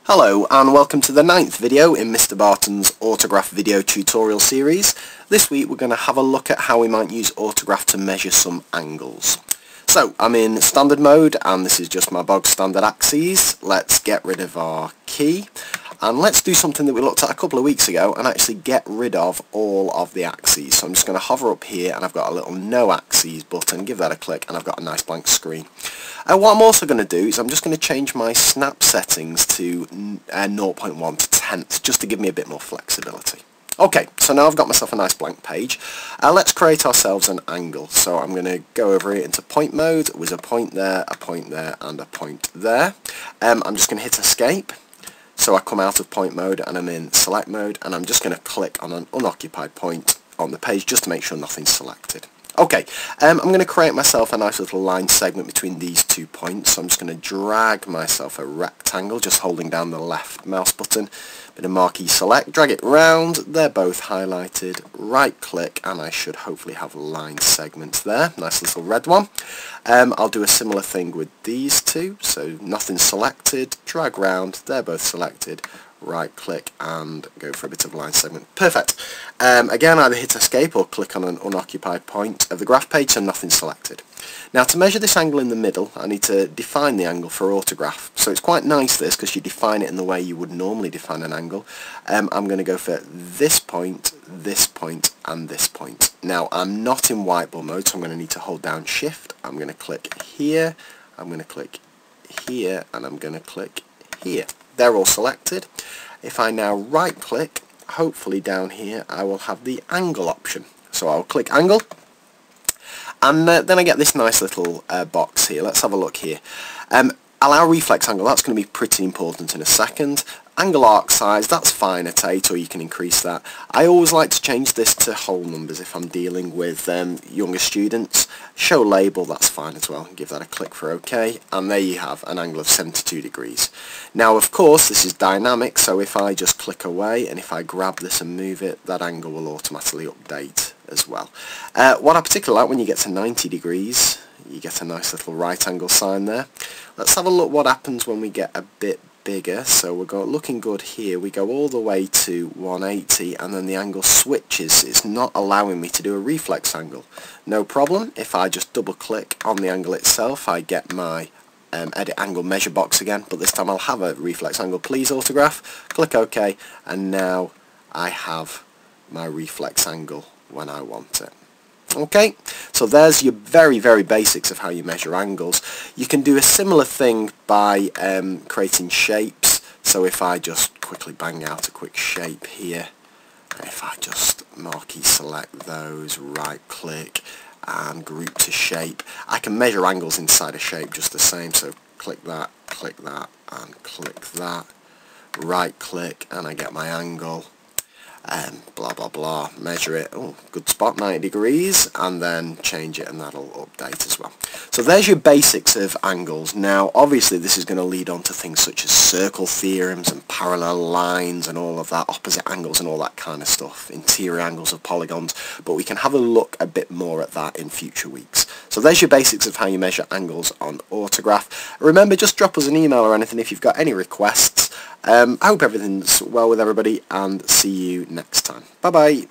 Hello and welcome to the 9th video in Mr. Barton's autograph video tutorial series. This week we're going to have a look at how we might use autograph to measure some angles. So I'm in standard mode and this is just my bog standard axes. Let's get rid of our key and let's do something that we looked at a couple of weeks ago and actually get rid of all of the axes. So I'm just going to hover up here and I've got a little no axes button, give that a click and I've got a nice blank screen. What I'm also going to do is I'm just going to change my snap settings to 0.1 to 10th just to give me a bit more flexibility. Okay, so now I've got myself a nice blank page. Let's create ourselves an angle. So I'm going to go over here into point mode with a point there, and a point there. I'm just going to hit escape. So I come out of point mode and I'm in select mode and I'm just going to click on an unoccupied point on the page just to make sure nothing's selected. Okay, I'm going to create myself a nice little line segment between these 2 points. So I'm just going to drag myself a rectangle, just holding down the left mouse button, bit of marquee select, drag it round, they're both highlighted, right click, and I should hopefully have line segments there, nice little red one. I'll do a similar thing with these two, so nothing selected, drag round, they're both selected, right click and go for a bit of line segment. Perfect. Again, either hit escape or click on an unoccupied point of the graph page so nothing's selected. Now to measure this angle in the middle I need to define the angle for autograph. So it's quite nice this because you define it in the way you would normally define an angle. I'm going to go for this point and this point. Now I'm not in whiteboard mode so I'm going to need to hold down shift. I'm going to click here, I'm going to click here and I'm going to click here. They're all selected. If I now right click, hopefully down here I will have the angle option. So I'll click angle and then I get this nice little box here. Let's have a look here. Allow reflex angle, that's going to be pretty important in a second. Angle arc size, that's fine at 8 or you can increase that. I always like to change this to whole numbers if I'm dealing with younger students. Show label, that's fine as well. Give that a click for OK and there you have an angle of 72 degrees. Now of course this is dynamic, so if I just click away and if I grab this and move it, that angle will automatically update as well. What I particularly like when you get to 90 degrees, you get a nice little right angle sign there. Let's have a look what happens when we get a bit bigger. So we're looking good here. We go all the way to 180 and then the angle switches. It's not allowing me to do a reflex angle. No problem. If I just double click on the angle itself I get my edit angle measure box again, but this time I'll have a reflex angle. Please autograph. Click OK and now I have my reflex angle when I want it. Okay, so there's your very basics of how you measure angles. You can do a similar thing by creating shapes. So if I just quickly bang out a quick shape here, if I just marquee select those, right click and group to shape, I can measure angles inside a shape just the same. So click that and click that, right click and I get my angle. Blah blah blah, measure it, oh good spot, 90 degrees, and then change it and that'll update as well. So there's your basics of angles. Now obviously this is going to lead on to things such as circle theorems and parallel lines and all of that, opposite angles and all that kind of stuff, interior angles of polygons, but we can have a look a bit more at that in future weeks. So there's your basics of how you measure angles on autograph. Remember, just drop us an email or anything if you've got any requests. I hope everything's well with everybody and see you next time. Bye bye.